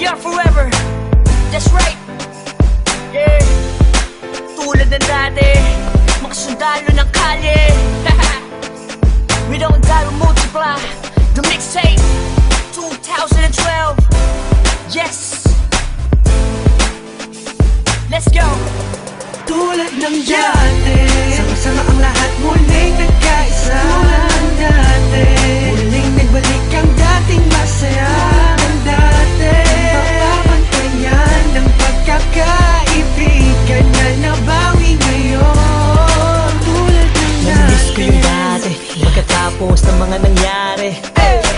are forever. That's right. Yeah. Tulad ng dati, mga sundalo ng kalye. We don't die, we multiply. The mixtape 2012. Yes. Let's go. Tulad ng dati, sama-sama ang lahat muling nagkaisa. Tulad ng dati, muling nagbalik ang dating masaya. Ang dati, papapantayan ng pagkakaibigan na nabawi ngayon. Tulad ng Namiss ko dati, yung dati, pagkatapos ng mga nangyari.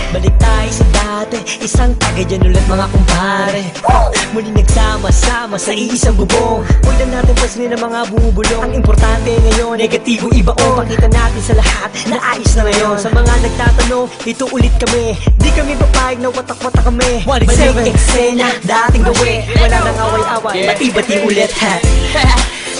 Balik tayo sa dati, isang tagay dyan ulit mga kumpare. Muling nagsama-sama sa iisang bubong. Huwag na natin pansinin ang mga bubulong. Ang importante ngayon, negatibo ibaon. Pakita natin sa lahat na ayos na ngayon. Sa mga nagtatanong, ito ulit kami. Di kami papayag na watak-watak kami. Balik eksena, dating gawi. Wala nang away-away, bati-bati ulit ha.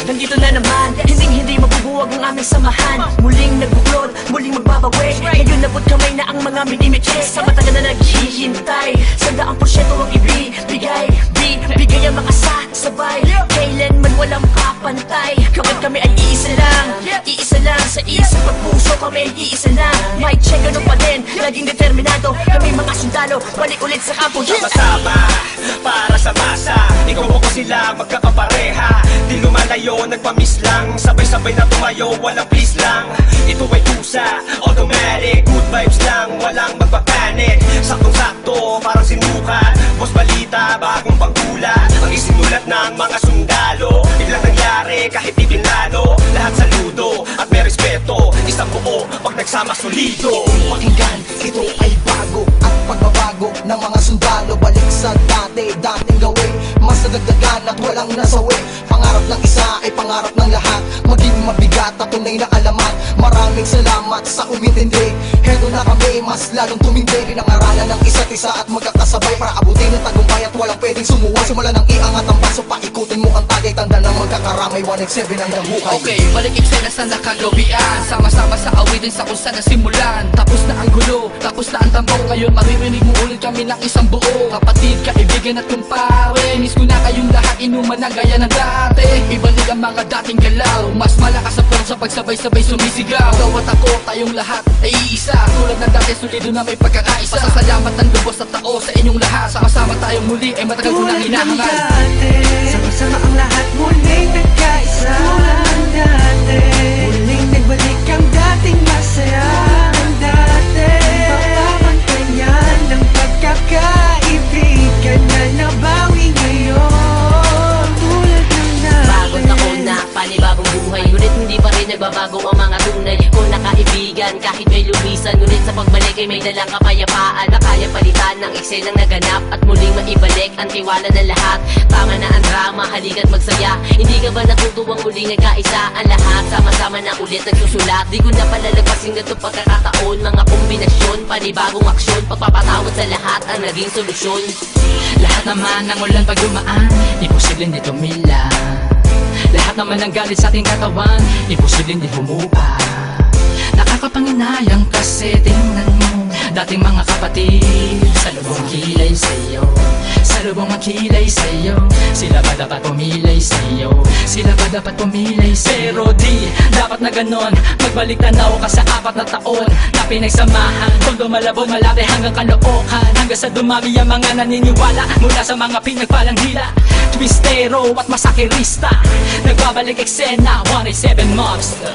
Nandito na naman, hindi mabubuwag ang aming samahan. Muling nagbuklod, muling magbabawi. Ngayon nabot kamay na ang mga mini-meches. Sa matagal na naghihintay, 100% ang ibibigay. Bigay ang mga sabay, kailanman walang kapantay. Kami ay iisa lang sa isang pagpuso. Kami ay iisa lang, may check ganun pa din. Laging determinado, kami mga sundalo. Balik ulit sa kampo, Sama-sama, para sa masa. Ikaw ako sila, magkakapareha. Di lumalayo, nagpamiss lang. Sabay-sabay na tumayo, walang please lang. Ito ay tusa, automatic. Good vibes lang, walang magpapanik. Saktong-sakto, parang sinukat. Boss balita, bagong pagkula. Ang isinulat ng mga sundalo. Biglang nangyari, kahit di pinlano. Lahat saludo, at may respeto. Isang buo, pag nagsama solido. Pakinggan, ito ay bago at pagbabago ng mga sundalo. Balik sa dating gawin, mas nadagdagan at walang nasawi. Pangarap ng isa ay pangarap ng lahat, maging mabigat at tunay na alamat. Maraming salamat sa umintindi. Heto na kami, mas lalong tumindi. Rinangaralan ng isa't isa at magkakasabay para abutin ang tagumpay at walang pwedeng sumuway. Simula ng iangat ang paso, paikutin mo ang tagay. Tanda ng magkakaramay, 1x7 ang damukay. Okay, balik eksena sa nakagawian. Sama-sama sa awitin sa kung saan nasimulan. Tapos na ang gulo, tapos na ang tambok. Ngayon maririnig mo ulit kami ng isang buo. Kapatid, kaibigan at kumpare, miss ko na kayong lahat, inuman na gaya ng dati. Ibalik ang mga dating galaw, mas malakas sa sa pagsabay-sabay sumisigaw. Ikaw at ako, tayong lahat ay iisa. Tulad ng dati, solido na may pagkakaisa. Pasasalamat ng lubos at tao sa inyong lahat. Sama-sama tayong muli, ay matagal ko nang tulad ng hinahangal. dati, sama-sama ang lahat muling nagkaisa. Tulad ng dati, muling nagbalik ang dating masaya. Ang dati, papapantayan ng pagkakaibigan na nabawi ngayon. Tulad ng dati, Bagong taon na, panibagong buhay. Ngunit hindi pa rin nagbabago ang mga tunay ko na kaibigan. Kahit may lumisan, ngunit sa pagbalik ay may dalang kapayapaan na kaya palitan ng eksenang naganap at muling maibalik ang tiwala ng lahat. Tama na ang drama, halika't magsaya. Hindi ka ba natutuwang muling nagkaisa ang lahat? Sama-sama na ulit nagsusulat. Di ko na palalagpasin na itong pagkakataon. Mga kombinasyon, panibagong aksyon. Pagpapatawad sa lahat ang naging solusyon. Lahat naman ng ulan pag dumaan, imposibleng di tumila. Lahat naman ng galit sa ating katawan, imposibleng di humupa. Nakakapanginayang kasi tingnan mo dating mga kapatid, sa lubong kilay sa'yo, sa lubong kilay sa'yo. Sila ba dapat pumilay sa'yo? Sila ba dapat pumilay sa'yo? Pero di dapat na ganon, magbalik tanaw ka sa 4 na taon na pinagsamahan. Tondo malabon malaki hanggang kalookan, hanggang sa dumami ang mga naniniwala mula sa mga pinagpalang hila. Twistero at masakirista, nagbabalik eksena, 187 Mobster.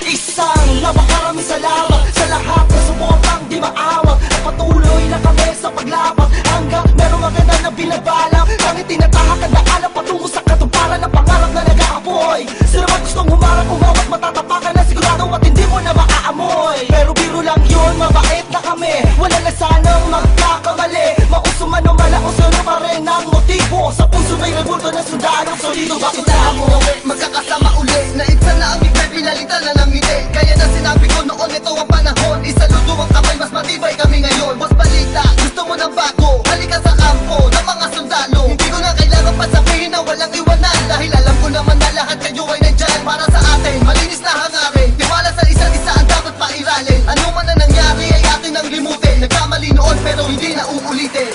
Isang napakaraming salamat sa lahat na sumupang di maawag. At patuloy na kami sa paglabag hanggang merong maganda na binabalak. Kami tinatahak ang daalan patungo sa katuparan ng pangarap na nag-aapoy. Sila ba gustong humarap, umawat, matatapakan na sigurado at hindi mo na maaamoy. Pero biro lang yun, mabait na kami, wala na sanang magkakamali. Mauso man o malauso na pa rin ang motibo. Sa puso may rebulto na sundalo, solido bakit mo magkakasama uli. Naigsan na ang ikay, pinalitan na ng ngiti. Kaya na sinabi ko noon, ito ang panahon. Isaludo ang kamay, mas matibay kami ngayon. Boss balita, gusto mo ng bago, halika sa kampo ng mga sundalo. Hindi ko na kailangan pa sabihin na walang iwanan, dahil alam ko naman na lahat kayo ay nandyan para sa atin. Malinis na hangarin, tiwala sa isa't isa ang dapat pairalin. Ano man na nangyari ay atin ang limutin. Nagkamali noon pero hindi na uulitin.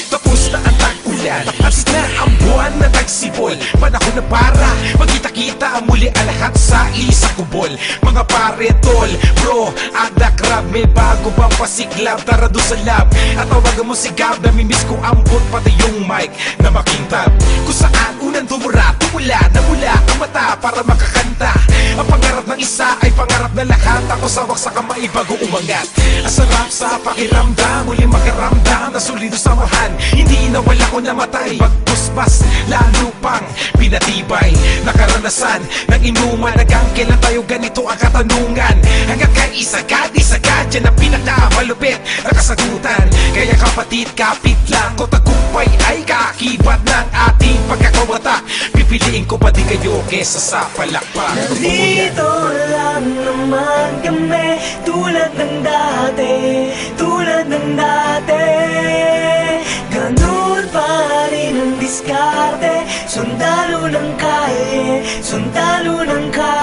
Tapos na ang tag yan Alis na ang buwan na tagsibol Panahon na para magkita-kita muli ang lahat sa isang kubol Mga pare, tol, bro, ada crab May bago bang pasiklab, tara doon sa lab At tawagan mo si Gab, namimiss ko ambot pati yung mic na makintab Kung saan unang tumura, tumula, namula ang mata para makakanta Ang pangarap ng isa ay pangarap na lahat Ako sawak sa kamay bago umangat Ang sarap sa pakiramdam, muling makaramdam Na solido samahan, hindi nawala ko namatay Pagpuspas, lalo pang pinatibay Nakaranasan ng inuman Hanggang kailan tayo ganito ang katanungan Hanggang kay isagad, yan ang pinakamalupit na kasagutan Kaya kapatid, kapit lang ko tagumpay ay kaakibat ng ating pagkakawatak Pipiliin ko pa di kayo kesa sa palakpak Dito lang naman kami Tulad ng dati Tulad ng dati Ganun pa rin ang diskarte Sundalo ng kalye Sundalo ng kalye